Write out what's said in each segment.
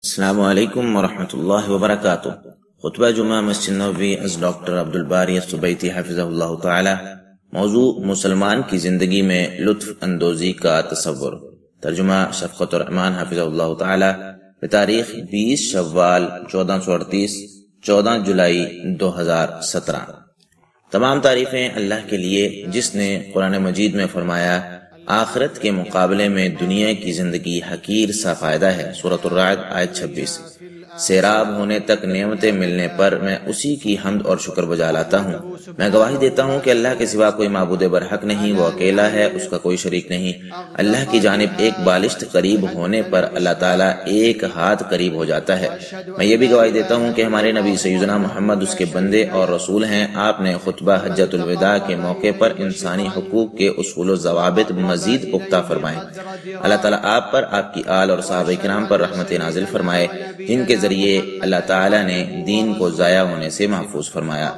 السلام علیکم ورحمۃ اللہ وبرکاتہ۔ خطبہ جمعہ مسجد نبوی از ڈاکٹر عبدالباری السبیتی حفظہ اللہ تعالی۔ موضوع مسلمان کی زندگی میں لطف اندوزی کا تصور۔ ترجمہ شفقت الرحمان حفظہ اللہ تعالی۔ بتاریخ 20 شوال 1438 14 جولائی 2017۔ تمام تعریفیں اللہ کے لیے جس نے قرآن مجید میں فرمایا آخرت کے مقابلے میں دنیا کی زندگی حقیر سا فائدہ ہے۔ سورۃ الرعد آیت 26۔ سیراب ہونے تک نعمتیں ملنے پر میں اسی کی حمد اور شکر بجا لاتا ہوں۔ میں گواہی دیتا ہوں کہ اللہ کے سوا کوئی معبود برحق نہیں، وہ اکیلا ہے، اس کا کوئی شریک نہیں۔ اللہ کی جانب ایک بالشت قریب ہونے پر اللہ تعالیٰ ایک ہاتھ قریب ہو جاتا ہے۔ میں یہ بھی گواہی دیتا ہوں کہ ہمارے نبی سیدنا محمد اس کے بندے اور رسول ہیں۔ آپ نے خطبہ حجۃ الوداع کے موقع پر انسانی حقوق کے اصول و ضوابط مزید پختہ فرمائے۔ اللہ تعالیٰ آپ پر، آپ کی آل اور صحابہ کرام پر رحمت نازل فرمائے، جن کے ذریعے اللہ تعالیٰ نے دین کو ضائع ہونے سے محفوظ فرمایا۔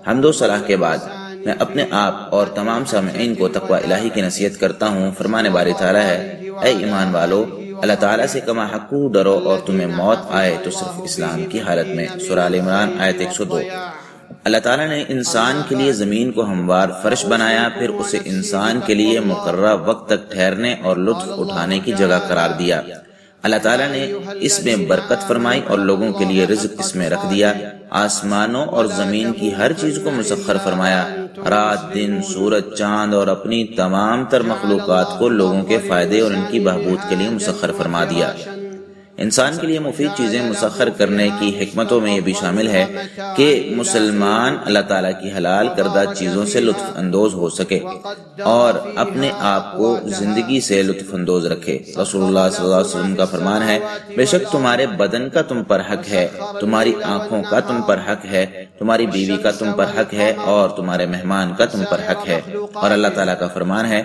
حمد و صلاح کے بعد میں اپنے آپ اور تمام سامعین کو تقوی الہی کی نصیحت کرتا ہوں۔ فرمان باری تعالیٰ ہے، اے ایمان والو، اللہ تعالیٰ سے کما حقو ڈرو، اور تمہیں موت آئے تو صرف اسلام کی حالت میں۔ سورہ آل عمران آیت 102۔ اللہ تعالیٰ نے انسان کے لیے زمین کو ہموار فرش بنایا، پھر اسے انسان کے لیے مقررہ وقت تک ٹھہرنے اور لطف اٹھانے کی جگہ قرار دیا۔ اللہ تعالیٰ نے اس میں برکت فرمائی اور لوگوں کے لیے رزق اس میں رکھ دیا۔ آسمانوں اور زمین کی ہر چیز کو مسخر فرمایا، رات، دن، سورج، چاند اور اپنی تمام تر مخلوقات کو لوگوں کے فائدے اور ان کی بہبود کے لیے مسخر فرما دیا۔ انسان کے لیے مفید چیزیں مسخر کرنے کی حکمتوں میں یہ بھی شامل ہے کہ مسلمان اللہ تعالیٰ کی حلال کردہ چیزوں سے لطف اندوز ہو سکے اور اپنے آپ کو زندگی سے لطف اندوز رکھے۔ رسول اللہ صلی اللہ علیہ وسلم کا فرمان ہے، بے شک تمہارے بدن کا تم پر حق ہے، تمہاری آنکھوں کا تم پر حق ہے، تمہاری بیوی کا تم پر حق ہے، اور تمہارے مہمان کا تم پر حق ہے۔ اور اللہ تعالیٰ کا فرمان ہے،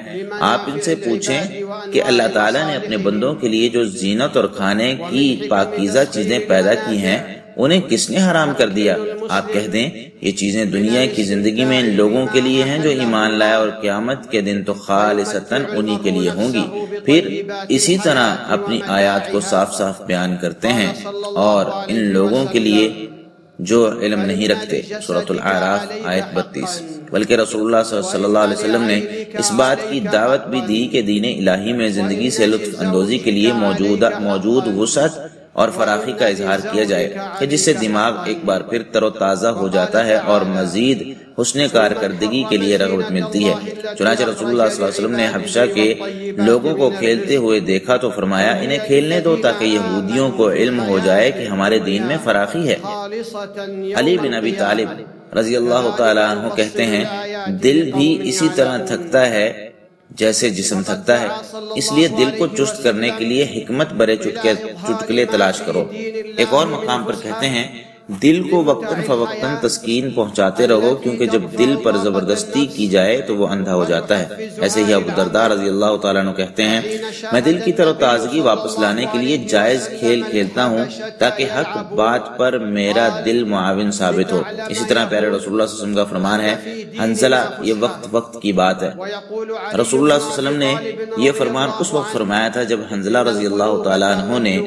آپ ان سے پوچھیں کہ اللہ تعالیٰ نے اپنے بندوں کے لیے جو زینت اور کھانے کی پاکیزہ چیزیں پیدا کی ہیں انہیں کس نے حرام کر دیا؟ آپ کہہ دیں یہ چیزیں دنیا کی زندگی میں ان لوگوں کے لیے ہیں جو ایمان لائے، اور قیامت کے دن تو خالصتاً انہی کے لیے ہوں گی۔ پھر اسی طرح اپنی آیات کو صاف صاف بیان کرتے ہیں اور ان لوگوں کے لیے جو علم نہیں رکھتے۔ سورۃ الاعراف آیت 32۔ بلکہ رسول اللہ صلی اللہ علیہ وسلم نے اس بات کی دعوت بھی دی کہ دین الہی میں زندگی سے لطف اندوزی کے لیے موجود وسعت اور فراخی کا اظہار کیا جائے کہ جس سے دماغ ایک بار پھر تر و تازہ ہو جاتا ہے اور مزید حسن کارکردگی کے لیے رغبت ملتی ہے۔ چنانچہ رسول اللہ صلی اللہ علیہ وسلم نے حبشہ کے لوگوں کو کھیلتے ہوئے دیکھا تو فرمایا، انہیں کھیلنے دو تاکہ یہودیوں کو علم ہو جائے کہ ہمارے دین میں فراخی ہے۔ علی بن ابی طالب رضی اللہ تعالیٰ عنہ کہتے ہیں، دل بھی اسی طرح تھکتا ہے جیسے جسم تھکتا ہے، اس لیے دل کو چست کرنے کے لیے حکمت برے چٹکلے تلاش کرو۔ ایک اور مقام پر کہتے ہیں، دل کو وقتاً فوقتاً تسکین پہنچاتے رہو، کیونکہ جب دل پر زبردستی کی جائے تو وہ اندھا ہو جاتا ہے۔ ایسے ہی ابو درداء رضی اللہ تعالیٰ عنہ کہتے ہیں، میں دل کی تر و تازگی واپس لانے کے لیے جائز کھیل کھیلتا ہوں تاکہ حق بات پر میرا دل معاون ثابت ہو۔ اسی طرح پیارے رسول اللہ صلی اللہ علیہ وسلم کا فرمان ہے، حنظلہ، یہ وقت کی بات ہے۔ رسول اللہ صلی اللہ علیہ وسلم نے یہ فرمان اس وقت فرمایا تھا جب حنظلہ رضی اللہ تعالیٰ عنہ نے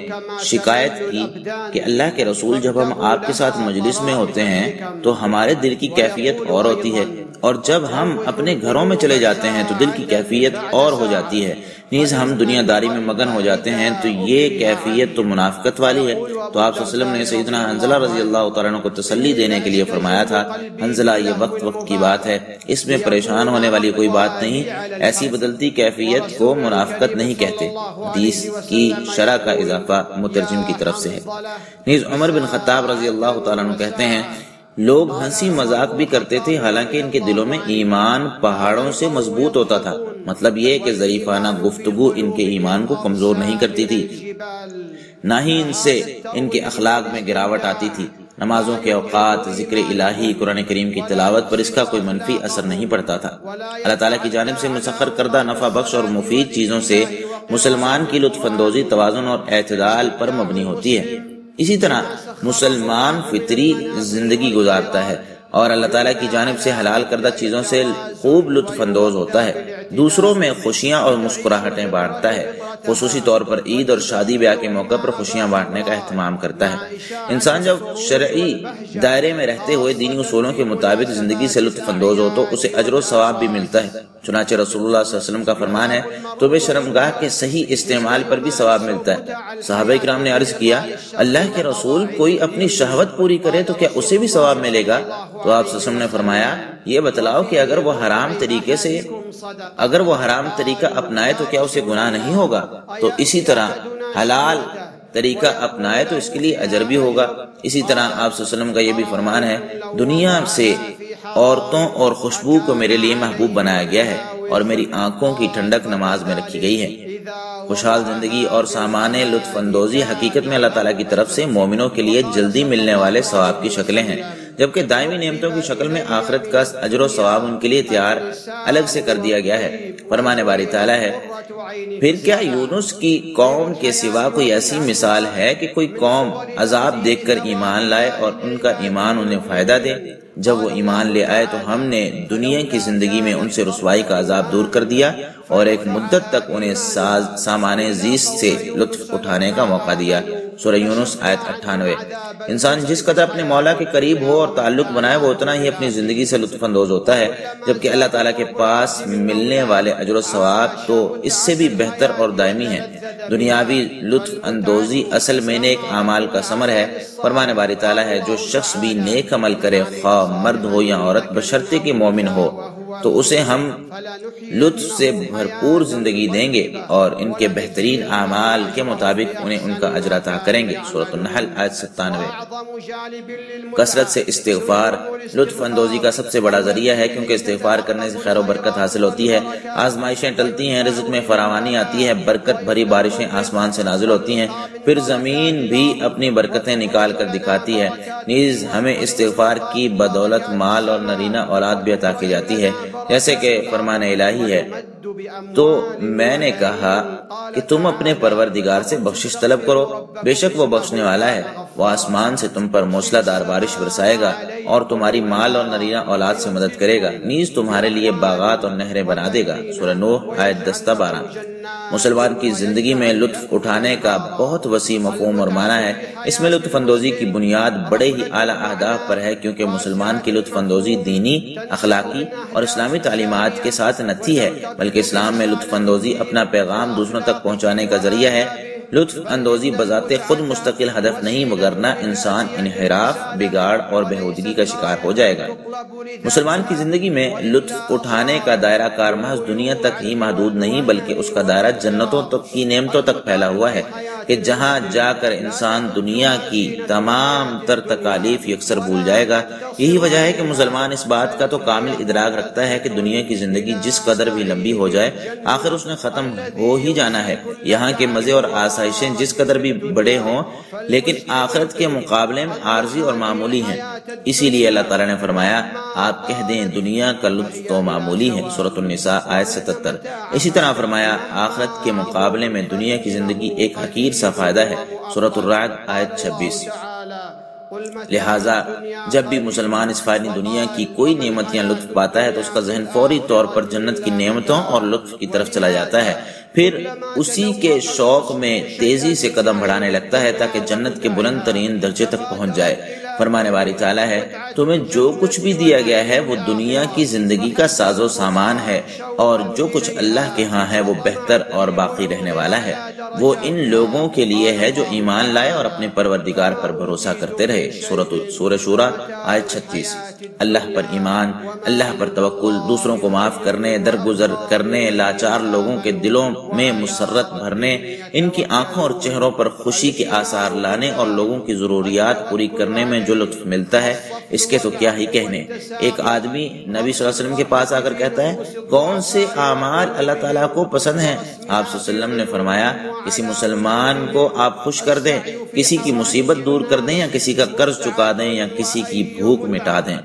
شکایت کی کہ اللہ کے رسول، جب ہم آپ کے ساتھ مجلس میں ہوتے ہیں تو ہمارے دل کی کیفیت اور ہوتی ہے، اور جب ہم اپنے گھروں میں چلے جاتے ہیں تو دل کی کیفیت اور ہو جاتی ہے، نیز ہم دنیا داری میں مگن ہو جاتے ہیں تو یہ کیفیت تو منافقت والی ہے۔ تو آپ صلی اللہ علیہ وسلم نے سیدنا حنظلہ رضی اللہ تعالیٰ عنہ کو تسلی دینے کے لیے فرمایا تھا، حنظلہ، یہ وقت کی بات ہے، اس میں پریشان ہونے والی کوئی بات نہیں، ایسی بدلتی کیفیت کو منافقت نہیں کہتے۔ حدیث کی شرح کا اضافہ مترجم کی طرف سے ہے۔ نیز عمر بن خطاب رضی اللہ تعالیٰ عنہ کہتے ہیں، لوگ ہنسی مذاق بھی کرتے تھے، حالانکہ ان کے دلوں میں ایمان پہاڑوں سے مضبوط ہوتا تھا۔ مطلب یہ کہ ظریفانہ گفتگو ان کے ایمان کو کمزور نہیں کرتی تھی، نہ ہی ان سے ان کے اخلاق میں گراوٹ آتی تھی۔ نمازوں کے اوقات، ذکر الہی، قرآن کریم کی تلاوت پر اس کا کوئی منفی اثر نہیں پڑتا تھا۔ اللہ تعالیٰ کی جانب سے مسخر کردہ نفع بخش اور مفید چیزوں سے مسلمان کی لطف اندوزی توازن اور اعتدال پر مبنی ہوتی ہے۔ اسی طرح مسلمان فطری زندگی گزارتا ہے اور اللہ تعالیٰ کی جانب سے حلال کردہ چیزوں سے خوب لطف اندوز ہوتا ہے۔ دوسروں میں خوشیاں اور مسکراہٹیں بانٹتا ہے، خصوصی طور پر عید اور شادی بیاہ کے موقع پر خوشیاں بانٹنے کا اہتمام کرتا ہے۔ انسان جب شرعی دائرے میں رہتے ہوئے دینی اصولوں کے مطابق زندگی سے لطف اندوز ہو تو اسے اجر و ثواب بھی ملتا ہے۔ چنانچہ رسول اللہ صلی اللہ علیہ وسلم کا فرمان ہے، تمہیں شرمگاہ کے صحیح استعمال پر بھی ثواب ملتا ہے۔ صحابہ کرام نے عرض کیا، اللہ کے رسول، کوئی اپنی شہوت پوری کرے تو کیا اسے بھی ثواب ملے گا؟ تو آپ صلی اللہ علیہ وسلم نے فرمایا، یہ بتلاؤ کہ اگر وہ حرام طریقہ اپنائے تو کیا اسے گناہ نہیں ہوگا؟ تو اسی طرح حلال طریقہ اپنائے تو اس کے لیے اجر بھی ہوگا۔ اسی طرح آپ صلی اللہ علیہ وسلم کا یہ بھی فرمان ہے، دنیا سے عورتوں اور خوشبو کو میرے لیے محبوب بنایا گیا ہے اور میری آنکھوں کی ٹھنڈک نماز میں رکھی گئی ہے۔ خوشحال زندگی اور سامان لطف اندوزی حقیقت میں اللہ تعالیٰ کی طرف سے مومنوں کے لیے جلدی ملنے والے ثواب کی شکلیں ہیں، جبکہ دائمی نعمتوں کی شکل میں آخرت کا اجر و ثواب ان کے لیے تیار الگ سے کر دیا گیا ہے۔ فرمان باری تعالیٰ ہے، پھر کیا یونس کی قوم کے سوا کوئی ایسی مثال ہے کہ کوئی قوم عذاب دیکھ کر ایمان لائے اور ان کا ایمان انہیں فائدہ دے؟ جب وہ ایمان لے آئے تو ہم نے دنیا کی زندگی میں ان سے رسوائی کا عذاب دور کر دیا اور ایک مدت تک انہیں سامان زیست سے لطف اٹھانے کا موقع دیا۔ سورہ یونس آیت 98۔ انسان جس قدر اپنے مولا کے قریب ہو اور تعلق بنائے وہ اتنا ہی اپنی زندگی سے لطف اندوز ہوتا ہے، جبکہ اللہ تعالیٰ کے پاس ملنے والے اجر و ثواب تو اس سے بھی بہتر اور دائمی ہیں۔ دنیاوی لطف اندوزی اصل میں نیک اعمال کا ثمر ہے۔ فرمان باری تعالیٰ ہے، جو شخص بھی نیک عمل کرے، خواہ مرد ہو یا عورت، بشرطے کہ مومن ہو، تو اسے ہم لطف سے بھرپور زندگی دیں گے اور ان کے بہترین اعمال کے مطابق انہیں ان کا اجر عطا کریں گے۔ سورۃ النحل آیت 97۔ کثرت سے استغفار لطف اندوزی کا سب سے بڑا ذریعہ ہے، کیونکہ استغفار کرنے سے خیر و برکت حاصل ہوتی ہے، آزمائشیں ٹلتی ہیں، رزق میں فراوانی آتی ہے، برکت بھری بارشیں آسمان سے نازل ہوتی ہیں، پھر زمین بھی اپنی برکتیں نکال کر دکھاتی ہے، نیز ہمیں استغفار کی بدولت مال اور نرینہ اولاد بھی عطا کی جاتی ہے، جیسے کہ فرمان الہی ہے، تو میں نے کہا کہ تم اپنے پروردگار سے بخشش طلب کرو، بے شک وہ بخشنے والا ہے، وہ آسمان سے تم پر موسلا دار بارش برسائے گا اور تمہاری مال اور نرینہ اولاد سے مدد کرے گا، نیز تمہارے لیے باغات اور نہریں بنا دے گا۔ سورہ نوح آیت 10-12۔ مسلمان کی زندگی میں لطف اٹھانے کا بہت وسیع مفہوم اور معنی ہے۔ اس میں لطف اندوزی کی بنیاد بڑے ہی اعلیٰ اہداف پر ہے، کیونکہ مسلمان کی لطف اندوزی دینی، اخلاقی اور اسلامی تعلیمات کے ساتھ نتھی ہے، بلکہ اسلام میں لطف اندوزی اپنا پیغام دوسروں تک پہنچانے کا ذریعہ ہے۔ لطف اندوزی بذات خود مستقل ہدف نہیں، وگرنہ انسان انحراف، بگاڑ اور بےہودگی کا شکار ہو جائے گا۔ مسلمان کی زندگی میں لطف اٹھانے کا دائرہ کار محض دنیا تک ہی محدود نہیں، بلکہ اس کا دائرہ جنتوں تک کی نعمتوں تک پھیلا ہوا ہے، کہ جہاں جا کر انسان دنیا کی تمام تر تکالیف یکسر بھول جائے گا۔ یہی وجہ ہے کہ مسلمان اس بات کا تو کامل ادراک رکھتا ہے کہ دنیا کی زندگی جس قدر بھی لمبی ہو جائے، آخر اس نے ختم ہو ہی جانا ہے۔ یہاں کے مزے اور آسائشیں جس قدر بھی بڑے ہوں، لیکن آخرت کے مقابلے میں عارضی اور معمولی ہیں۔ اسی لیے اللہ تعالیٰ نے فرمایا، آپ کہہ دیں دنیا کا لطف تو معمولی ہے۔ سورۃ النساء آیت 77۔ اسی طرح فرمایا، آخرت کے مقابلے میں دنیا کی زندگی ایک حقیر سا فائدہ ہے۔ سورۃ الرعد آیت 26۔ لہٰذا جب بھی مسلمان اس فانی دنیا کی کوئی نعمت یا لطف پاتا ہے تو اس کا ذہن فوری طور پر جنت کی نعمتوں اور لطف کی طرف چلا جاتا ہے، پھر اسی کے شوق میں تیزی سے قدم بڑھانے لگتا ہے تاکہ جنت کے بلند ترین درجے تک پہنچ جائے۔ فرمانے باری تعالیٰ ہے، تمہیں جو کچھ بھی دیا گیا ہے وہ دنیا کی زندگی کا ساز و سامان ہے، اور جو کچھ اللہ کے ہاں ہے وہ بہتر اور باقی رہنے والا ہے۔ وہ ان لوگوں کے لیے ہے جو ایمان لائے اور اپنے پروردگار پر بھروسہ کرتے رہے۔ سورہ شورى آیت 36۔ اللہ پر ایمان، اللہ پر توکل، دوسروں کو معاف کرنے، درگزر کرنے، لاچار لوگوں کے دلوں میں مسرت بھرنے، ان کی آنکھوں اور چہروں پر خوشی کے آثار لانے اور لوگوں کی ضروریات پوری کرنے میں جو لطف ملتا ہے، اس کے تو کیا ہی کہنے۔ ایک آدمی نبی صلی اللہ علیہ وسلم کے پاس آ کر کہتا ہے، کون سے اعمال اللہ تعالیٰ کو پسند ہیں؟ آپ صلی اللہ علیہ وسلم نے فرمایا، کسی مسلمان کو آپ خوش کر دیں، کسی کی مصیبت دور کر دیں، یا کسی کا قرض چکا دیں، یا کسی کی بھوک مٹا دیں۔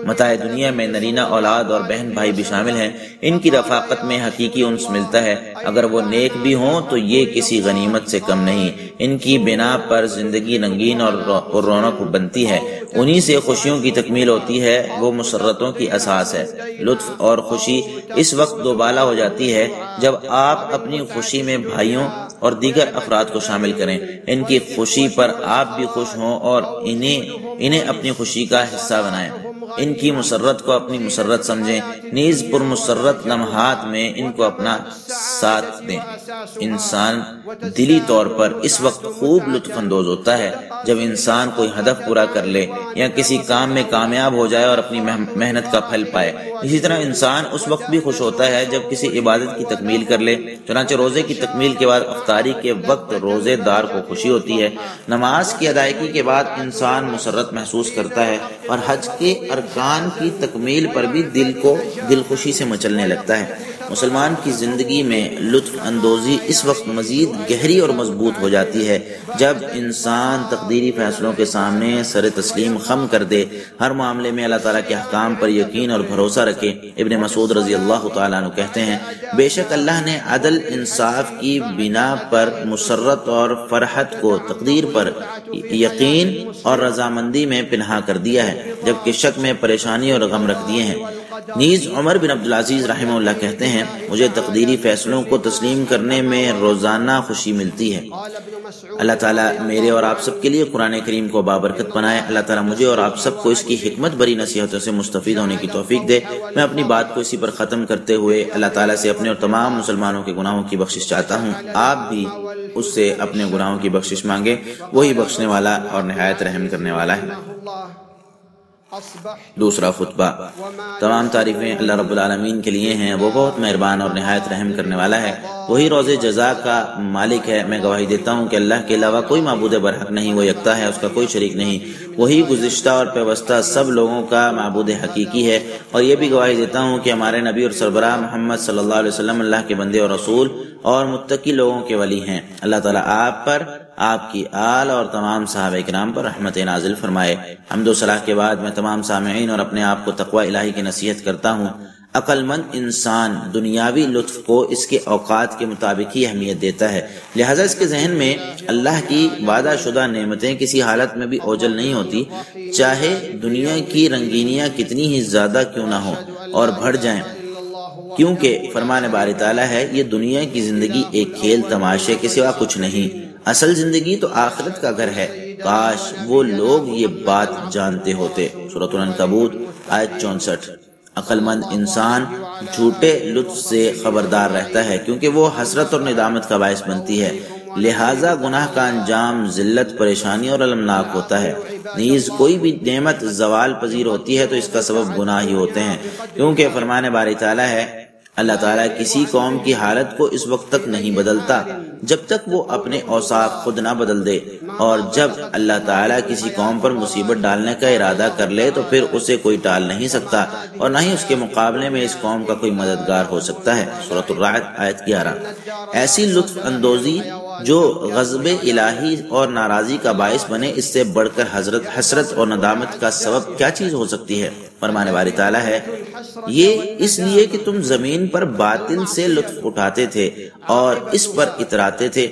متاع دنیا میں نرینہ اولاد اور بہن بھائی بھی شامل ہیں، ان کی رفاقت میں حقیقی انس ملتا ہے، اگر وہ نیک بھی ہوں تو یہ کسی غنیمت سے کم نہیں، ان کی بنا پر زندگی رنگین اور رونق بنتی ہے، انہی سے خوشیوں کی تکمیل ہوتی ہے، وہ مسرتوں کی اساس ہے۔ لطف اور خوشی اس وقت دوبالا ہو جاتی ہے جب آپ اپنی خوشی میں بھائیوں اور دیگر افراد کو شامل کریں، ان کی خوشی پر آپ بھی خوش ہوں اور انہیں اپنی خوشی کا حصہ بنائیں، ان کی مسرت کو اپنی مسرت سمجھیں، نیز پر مسرت لمحات میں ان کو اپنا ساتھ دیں۔ انسان دلی طور پر اس وقت خوب لطف اندوز ہوتا ہے جب انسان کوئی ہدف پورا کر لے یا کسی کام میں کامیاب ہو جائے اور اپنی محنت کا پھل پائے۔ اسی طرح انسان اس وقت بھی خوش ہوتا ہے جب کسی عبادت کی تکمیل کر لے، چنانچہ روزے کی تکمیل کے بعد افطاری کے وقت روزے دار کو خوشی ہوتی ہے۔ نماز کی ادائیگی کے بعد انسان مسرت محسوس کرتا ہے اور حج کے ارکان کی تکمیل پر بھی دل خوشی سے مچلنے لگتا ہے۔ مسلمان کی زندگی میں لطف اندوزی اس وقت مزید گہری اور مضبوط ہو جاتی ہے جب انسان تقدیری فیصلوں کے سامنے سر تسلیم خم کر دے، ہر معاملے میں اللہ تعالیٰ کے احکام پر یقین اور بھروسہ رکھے۔ ابن مسعود رضی اللہ تعالیٰ عنہ کہتے ہیں، بے شک اللہ نے عدل انصاف کی بنا پر مسرت اور فرحت کو تقدیر پر یقین اور رضامندی میں پنہا کر دیا ہے، جبکہ شک میں پریشانی اور غم رکھ دیے ہیں۔ نیز عمر بن عبدالعزیز رحمہ اللہ کہتے ہیں، مجھے تقدیری فیصلوں کو تسلیم کرنے میں روزانہ خوشی ملتی ہے۔ اللہ تعالیٰ میرے اور آپ سب کے لیے قرآن کریم کو بابرکت بنائے۔ اللہ تعالیٰ مجھے اور آپ سب کو اس کی حکمت بری نصیحتوں سے مستفید ہونے کی توفیق دے۔ میں اپنی بات کو اسی پر ختم کرتے ہوئے اللہ تعالیٰ سے اپنے اور تمام مسلمانوں کے گناہوں کی بخشش چاہتا ہوں۔ آپ بھی اس سے اپنے گناہوں کی بخشش مانگے، وہی بخشنے والا اور نہایت رحم کرنے والا ہے۔ دوسرا خطبہ۔ تمام تعریفیں اللہ رب العالمین کے لیے ہیں، وہ بہت مہربان اور نہایت رحم کرنے والا ہے، وہی روز جزا کا مالک ہے۔ میں گواہی دیتا ہوں کہ اللہ کے علاوہ کوئی معبود برحق نہیں، وہ یکتا ہے، اس کا کوئی شریک نہیں، وہی گزشتہ اور پیوستہ سب لوگوں کا معبود حقیقی ہے۔ اور یہ بھی گواہی دیتا ہوں کہ ہمارے نبی اور سربراہ محمد صلی اللہ علیہ وسلم اللہ کے بندے اور رسول اور متقی لوگوں کے ولی ہیں۔ اللہ تعالیٰ آپ پر، آپ کی آل اور تمام صحابہ کرام پر رحمت نازل فرمائے۔ حمد و صلاح کے بعد میں تمام سامعین اور اپنے آپ کو تقوی الہی کی نصیحت کرتا ہوں۔ عقل مند انسان دنیاوی لطف کو اس کے اوقات کے مطابق ہی اہمیت دیتا ہے، لہذا اس کے ذہن میں اللہ کی وعدہ شدہ نعمتیں کسی حالت میں بھی اوجل نہیں ہوتی، چاہے دنیا کی رنگینیاں کتنی ہی زیادہ کیوں نہ ہوں اور بڑھ جائیں، کیونکہ فرمان باری تعالیٰ ہے، یہ دنیا کی زندگی ایک کھیل تماشے کے سوا کچھ نہیں، اصل زندگی تو آخرت کا گھر ہے، کاش وہ لوگ یہ بات جانتے ہوتے۔ سورۃ العنکبوت آیت 64۔ عقل مند انسان جھوٹے لطف سے خبردار رہتا ہے کیونکہ وہ حسرت اور ندامت کا باعث بنتی ہے، لہذا گناہ کا انجام ذلت، پریشانی اور المناک ہوتا ہے۔ نیز کوئی بھی نعمت زوال پذیر ہوتی ہے تو اس کا سبب گناہ ہی ہوتے ہیں، کیونکہ فرمان باری تعالیٰ ہے، اللہ تعالیٰ کسی قوم کی حالت کو اس وقت تک نہیں بدلتا جب تک وہ اپنے اوصاف خود نہ بدل دے، اور جب اللہ تعالیٰ کسی قوم پر مصیبت ڈالنے کا ارادہ کر لے تو پھر اسے کوئی ٹال نہیں سکتا، اور نہ ہی اس کے مقابلے میں اس قوم کا کوئی مددگار ہو سکتا ہے۔ سورۃ الرعد آیت 11۔ ایسی لطف اندوزی جو غضب الہی اور ناراضی کا باعث بنے، اس سے بڑھ کر حسرت اور ندامت کا سبب کیا چیز ہو سکتی ہے؟ فرمان باری تعالیٰ ہے، یہ اس لیے کہ تم زمین پر باطل سے لطف اٹھاتے تھے اور اس پر اتراتے تھے،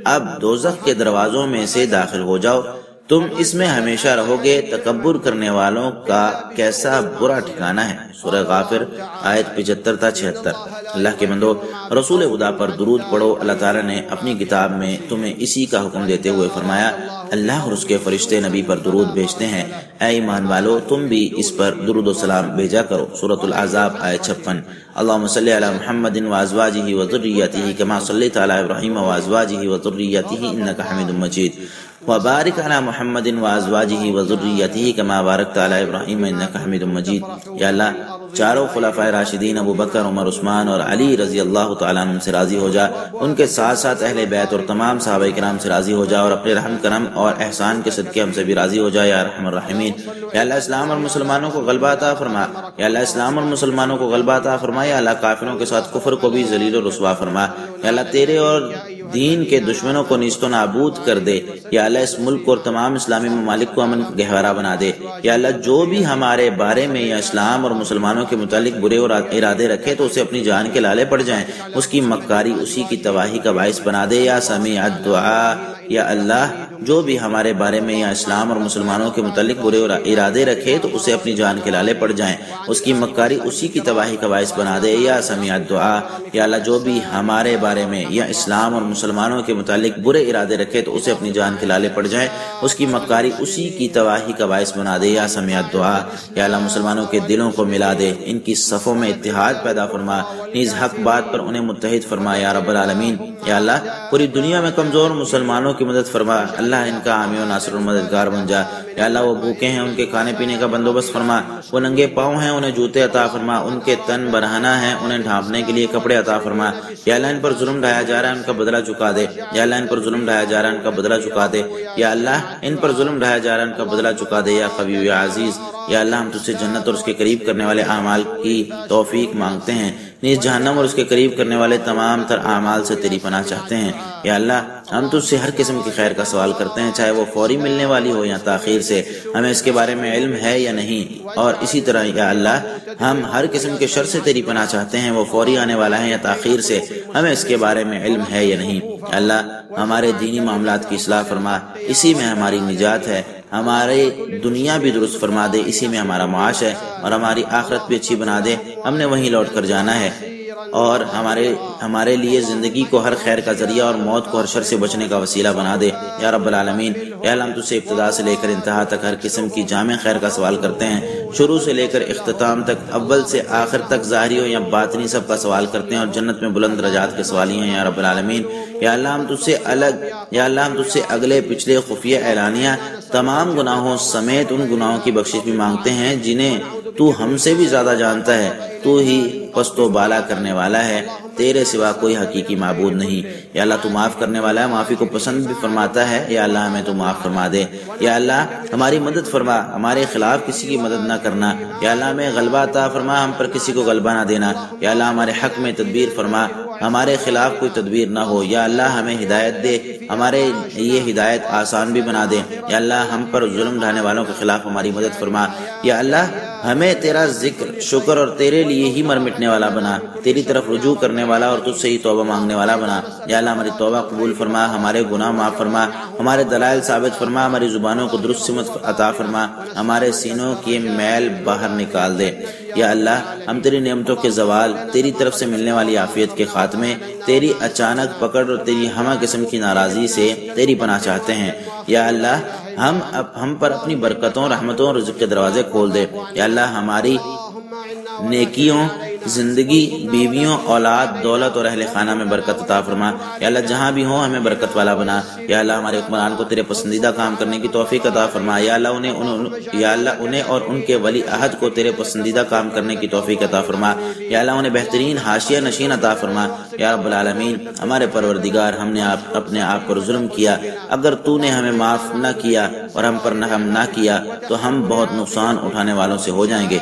اب دوزخ کے دروازوں میں سے داخل ہو جاؤ، تم اس میں ہمیشہ رہو گے، تکبر کرنے والوں کا کیسا برا ٹھکانہ ہے۔ سورہ غافر آیت 75 تا 76۔ اللہ کے بندو، رسول خدا پر درود پڑھو۔ اللہ تعالیٰ نے اپنی کتاب میں تمہیں اسی کا حکم دیتے ہوئے فرمایا، اللہ اور اس کے فرشتے نبی پر درود بھیجتے ہیں، اے ایمان والو تم بھی اس پر درود و سلام بھیجا کرو۔ سورۃ الاحزاب آیت 56۔ اللہم صلی علی محمد وازواجہ وذریتہ کما صلیت علی ابراہیم وازواجہ وذریتہ انک حمید مجید، وبارک علی محمد وازواجہ وذریتہ کما بارکت علی ابراہیم انک حمید مجید۔ یا اللہ چاروں خلفائے راشدین ابو بکر، عمر، عثمان اور علی رضی اللہ تعالیٰ عنہ سے راضی ہو جا، ان کے ساتھ ساتھ اہل بیت اور تمام صحابہ کرام سے راضی ہو جا، اور اپنے رحم کرم اور احسان کے صدقے ہم سے بھی راضی ہو جا یا ارحم الراحمین۔ یا اللہ اسلام اور مسلمانوں کو غلبہ عطا فرما، یا اللہ اسلام اور مسلمانوں کو غلبہ عطا فرما، یا اللہ کافروں کے ساتھ کفر کو بھی ذلیل و رسوا فرما، یا اللہ تیرے اور دین کے دشمنوں کو نیست و نابود کر دے، یا اللہ اس ملک اور تمام اسلامی ممالک کو امن گہوارہ بنا دے، یا اللہ جو بھی ہمارے بارے میں یا اسلام اور مسلمانوں کے متعلق برے اور ارادے رکھے تو اسے اپنی جان کے لالے پڑ جائیں، اس کی مکاری اسی کی تباہی کا باعث بنا دے، یا سمیع الدعاء، یا اللہ جو بھی ہمارے بارے میں یا اسلام اور مسلمانوں کے متعلق برے ارادے رکھے تو اسے اپنی جان کے لالے پڑ جائیں، اس کی مکاری اسی کی تباہی کا باعث بنا دے۔ یا سمیع الدعا، یا اللہ جو بھی ہمارے بارے میں یا اسلام اور مسلمانوں کے متعلق برے ارادے رکھے تو اسے اپنی جان کے لالے پڑ جائیں، اس کی مکاری اسی کی تباہی کا باعث بنا دے۔ یا سمیع الدعا، یا اللہ مسلمانوں کے دلوں کو ملا دے، ان کی صفوں میں اتحاد پیدا فرما، نیز حق بات پر انہیں متحد فرما یا رب العالمین۔ یا اللہ پوری دنیا میں کمزور مسلمانوں کی مدد فرما، اللہ ان کا حامی و ناصر و مددگار بن جا۔ یا اللہ وہ بھوکے ہیں ان کے کھانے پینے کا بندوبست فرما، وہ ننگے پاؤں ہیں انہیں جوتے عطا فرما، ان کے تن برہنہ ہیں انہیں ڈھانپنے کے لیے کپڑے عطا فرما۔ یا اللہ ان پر ظلم ڈھایا جا رہا ہے ان کا بدلہ چکا دے، یا اللہ ان پر ظلم ڈھایا جا رہا ہے ان کا بدلہ چکا دے، یا اللہ ان پر ظلم ڈھایا جا رہا ہے ان کا بدلہ چکا دے۔ یا قوی یا عزیز، یا اللہ ہم تجھ سے جنت اور اس کے قریب کرنے والے اعمال کی توفیق مانگتے ہیں، نیز جہنم اور اس کے قریب کرنے والے تمام تر اعمال سے تیری پناہ چاہتے ہیں۔ یا اللہ ہم تجھ سے ہر قسم کی خیر کا سوال کرتے ہیں، چاہے وہ فوری ملنے والی ہو یا تاخیر سے، ہمیں اس کے بارے میں علم ہے یا نہیں، اور اسی طرح یا اللہ ہم ہر قسم کے شر سے تیری پناہ چاہتے ہیں، وہ فوری آنے والا ہے یا تاخیر سے، ہمیں اس کے بارے میں علم ہے یا نہیں۔ اللہ ہمارے دینی معاملات کی اصلاح فرما، اسی میں ہماری نجات ہے، ہمارے دنیا بھی درست فرما دے، اسی میں ہمارا معاش ہے، اور ہماری آخرت بھی اچھی بنا دے، ہم نے وہیں لوٹ کر جانا ہے، اور ہمارے لیے زندگی کو ہر خیر کا ذریعہ اور موت کو ہر شر سے بچنے کا وسیلہ بنا دے یا رب العالمین۔ یا اللہ ہم تجھ سے ابتدا سے لے کر انتہا تک ہر قسم کی جامع خیر کا سوال کرتے ہیں، شروع سے لے کر اختتام تک، اول سے آخر تک، ظاہری ہو یا باطنی سب کا سوال کرتے ہیں، اور جنت میں بلند درجات کے سوالی ہیں یا رب العالمین۔ یا اللہ ہم تجھ سے اگلے پچھلے خفیہ اعلانیہ تمام گناہوں سمیت ان گناہوں کی بخشش بھی مانگتے ہیں جنہیں تو ہم سے بھی زیادہ جانتا ہے، تو ہی پست و بالا کرنے والا ہے، تیرے سوا کوئی حقیقی معبود نہیں۔ یا اللہ تو معاف کرنے والا ہے، معافی کو پسند بھی فرماتا ہے، یا اللہ ہمیں تو معاف فرما دے۔ یا اللہ ہماری مدد فرما، ہمارے خلاف کسی کی مدد نہ کرنا، یا اللہ ہمیں غلبہ عطا فرما، ہم پر کسی کو غلبہ نہ دینا، یا اللہ ہمارے حق میں تدبیر فرما، ہمارے خلاف کوئی تدبیر نہ ہو، یا اللہ ہمیں ہدایت دے، ہمارے یہ ہدایت آسان بھی بنا دے، یا اللہ ہم پر ظلم ڈھانے والوں کے خلاف ہماری مدد فرما، یا اللہ ہمیں تیرا ذکر شکر اور تیرے لیے ہی مر مٹنے والا بنا، تیری طرف رجوع کرنے والا اور تجھ سے ہی توبہ مانگنے والا بنا۔ یا اللہ ہماری توبہ قبول فرما، ہمارے گناہ معاف فرما، ہمارے دلائل ثابت فرما، ہماری زبانوں کو درست سمت عطا فرما، ہمارے سینوں کی میل باہر نکال دے۔ یا اللہ ہم تیری نعمتوں کے زوال، تیری طرف سے ملنے والی عافیت کے خاتمے، تیری اچانک پکڑ اور تیری ہمہ قسم کی ناراضی سے تیری پناہ چاہتے ہیں۔ یا اللہ ہم پر اپنی برکتوں، رحمتوں اور رزق کے دروازے کھول دے۔ یا اللہ ہماری نیکیوں، زندگی، بیویوں، اولاد، دولت اور اہل خانہ میں برکت عطا فرما۔ یا اللہ جہاں بھی ہوں ہمیں برکت والا بنا۔ یا اللہ ہمارے حکمران کو تیرے پسندیدہ کام کرنے کی توفیق عطا فرما۔ یا اللہ انہیں اور ان کے ولی عہد کو تیرے پسندیدہ کام کرنے کی توفیق عطا فرما۔ یا اللہ انہیں بہترین حاشیہ نشین عطا فرما۔ یا رب العالمین ہمارے پروردگار، ہم نے اپنے آپ پر ظلم کیا، اگر تو نے ہمیں معاف نہ کیا اور ہم پر رحم نہ کیا تو ہم بہت نقصان اٹھانے والوں سے ہو جائیں گے۔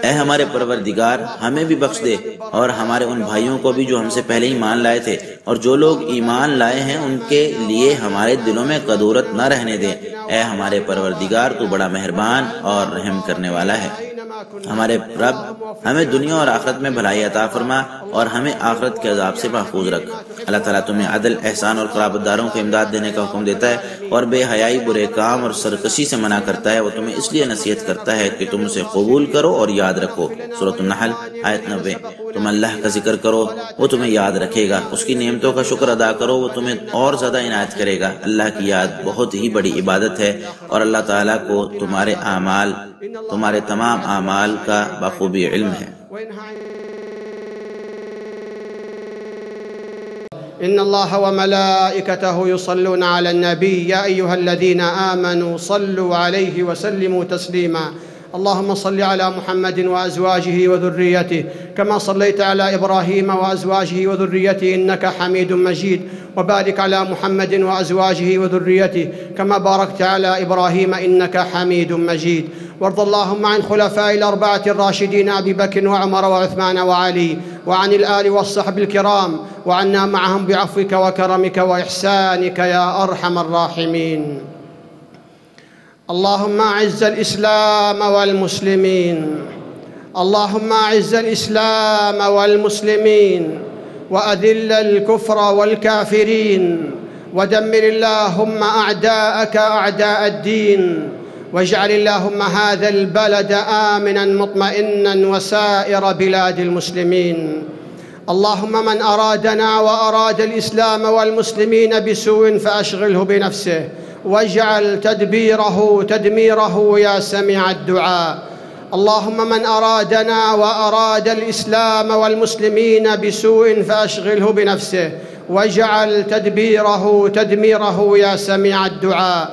اے ہمارے پروردگار ہمیں بھی بخش دے، اور ہمارے ان بھائیوں کو بھی جو ہم سے پہلے ایمان لائے تھے، اور جو لوگ ایمان لائے ہیں ان کے لیے ہمارے دلوں میں قدورت نہ رہنے دے۔ اے ہمارے پروردگار تو بڑا مہربان اور رحم کرنے والا ہے۔ ہمارے رب ہمیں دنیا اور آخرت میں بھلائی عطا فرما، اور ہمیں آخرت کے عذاب سے محفوظ رکھ۔ اللہ تعالیٰ تمہیں عدل، احسان اور قرابت داروں کو امداد دینے کا حکم دیتا ہے، اور بے حیائی، برے کام اور سرکشی سے منع کرتا ہے۔ وہ تمہیں اس لیے نصیحت کرتا ہے کہ تم اسے قبول کرو اور یاد رکھو۔ سورۃ النحل آیت 90۔ تم اللہ کا ذکر کرو، وہ تمہیں یاد رکھے گا، اس کی نعمتوں کا شکر ادا کرو، وہ تمہیں اور زیادہ عنایت کرے گا۔ اللہ کی یاد بہت ہی بڑی عبادت ہے، اور اللہ تعالیٰ کو تمہارے تمام اعمال کا بخوبی علم ہے۔ إن الله وملائكته يصلون على النبي يا أيها الذين آمنوا صلوا عليه وسلموا تسليما اللهم صل على محمد وأزواجه وذريته كما صليت على إبراهيم وأزواجه وذريته إنك حميد مجيد وبارك على محمد وأزواجه وذريته كما باركت على إبراهيم إنك حميد مجيد وارض اللهم عن خلفاء الأربعة الراشدين أبي بكر وعمر وعثمان وعلي وعن الآل والصحب الكرام وعنا معهم بعفوك وكرمك وإحسانك يا أرحم الراحمين. اللهم أعز الإسلام والمسلمين، اللهم أعز الإسلام والمسلمين وأذل الكفر والكافرين ودمر اللهم أعداءك أعداء الدين، واجعل اللهم هذا البلد آمناً مطمئناً وسائر بلاد المسلمين. اللهم من أرادنا وأراد الإسلام والمسلمين بسوء فأشغله بنفسه، واجعل تدبيره تدميره يا سميع الدعاء. اللهم من أرادنا وأراد الإسلام والمسلمين بسوء فأشغله بنفسه، واجعل تدبيره تدميره يا سميع الدعاء.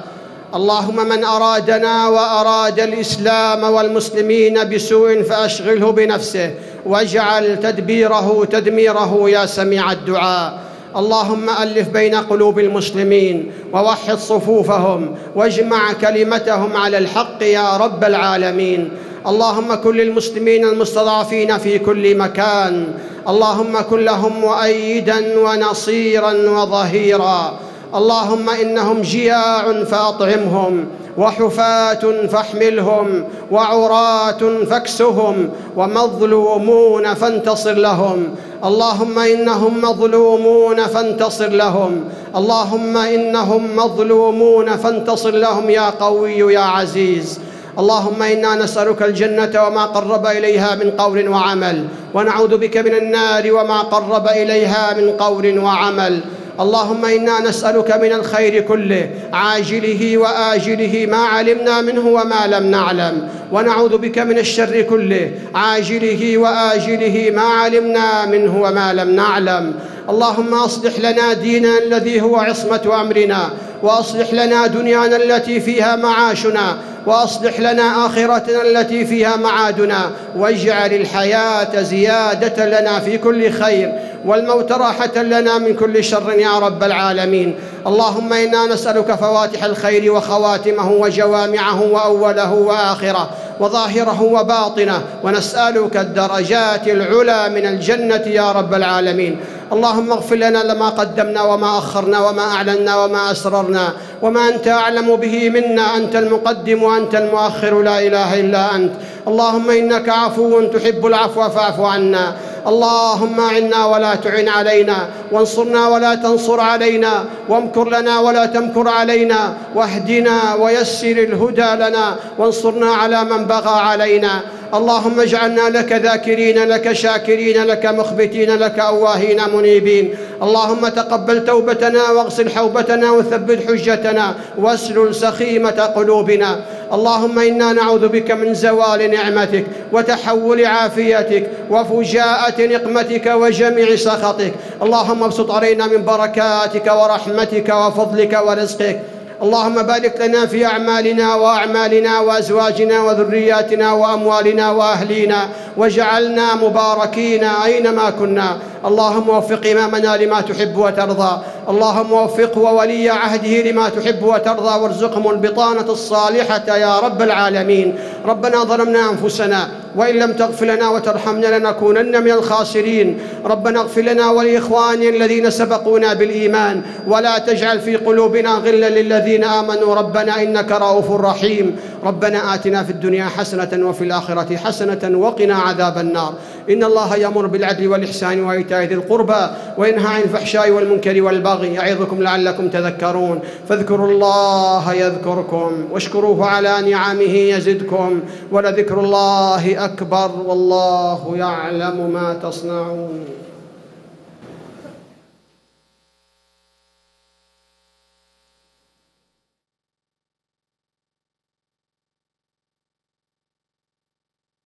اللهم من أرادنا وأراد الإسلام والمسلمين بسوء فأشغله بنفسه، واجعل تدبيره تدميره يا سميع الدعاء. اللهم ألف بين قلوب المسلمين ووحد صفوفهم واجمع كلمتهم على الحق يا رب العالمين. اللهم كن للمسلمين المستضعفين في كل مكان، اللهم كن لهم مؤيداً ونصيراً وظهيراً. اللهم إنهم جياع فأطعمهم، وحفاة فاحملهم، وعراة فاكسهم، ومظلومون فانتصر لهم. اللهم إنهم مظلومون فانتصر لهم، اللهم إنهم مظلومون فانتصر لهم يا قوي يا عزيز. اللهم إنا نسألك الجنة وما قرب إليها من قول وعمل، ونعوذ بك من النار وما قرب إليها من قول وعمل. اللهم إنا نسألك من الخير كله عاجله وآجله ما علمنا منه وما لم نعلم، ونعوذ بك من الشر كله عاجله وآجله ما علمنا منه وما لم نعلم. اللهم أصلح لنا ديننا الذي هو عصمة أمرنا، وأصلح لنا دنيانا التي فيها معاشنا، وأصلح لنا آخرتنا التي فيها معادنا، واجعل الحياة زيادة لنا في كل خير، والموت راحة لنا من كل شر يا رب العالمين. اللهم إنا نسألك فواتح الخير وخواتمه وجوامعه وأوله وآخره وظاهره وباطنه، ونسألك الدرجات العلى من الجنة يا رب العالمين. اللهم اغفر لنا لما قدمنا وما أخرنا وما أعلنا وما أسررنا وما أنت أعلم به منا، أنت المقدم وأنت المؤخر، لا إله إلا أنت. اللهم إنك عفو تحب العفو فاعف عنا. اللهم أعنا ولا تعن علينا، وانصرنا ولا تنصر علينا، وامكر لنا ولا تمكر علينا، واهدنا ويسر الهدى لنا، وانصرنا على من بغى علينا. اللهم اجعلنا لك ذاكرين لك شاكرين لك مخبتين لك أواهين منيبين. اللهم تقبل توبتنا واغسل حوبتنا وثبت حجتنا واسلل سخيمة قلوبنا. اللهم إنا نعوذ بك من زوال نعمتك وتحول عافيتك وفجاءة نقمتك وجميع سخطك. اللهم ابسط علينا من بركاتك ورحمتك وفضلك ورزقك. اللهم بارك لنا في أعمالنا وأعمالنا وأزواجنا وذرياتنا وأموالنا وأهلينا، واجعلنا مباركين أينما كنا. اللهم وفق إمامنا لما تحب وترضى، اللهم وفقه وولي عهده لما تحب وترضى، وارزقهم البطانة الصالحة يا رب العالمين. ربنا ظلمنا أنفسنا وإن لم تغفر لنا وترحمنا لنكونن من الخاسرين. ربنا اغفر لنا ولإخواننا الذين سبقونا بالإيمان، ولا تجعل في قلوبنا غلا للذين آمنوا ربنا إنك رؤوف رحيم. ربنا آتنا في الدنيا حسنة وفي الآخرة حسنة وقنا عذاب النار. إن الله يأمر بالعدل والإحسان وإيتاء ذي القربى وينهى عن الفحشاء والمنكر والبغي يعظكم لعلكم تذكرون. فاذكروا الله يذكركم واشكروه على نعمه يزدكم، ولذكر الله أكبر والله يعلم ما تصنعون.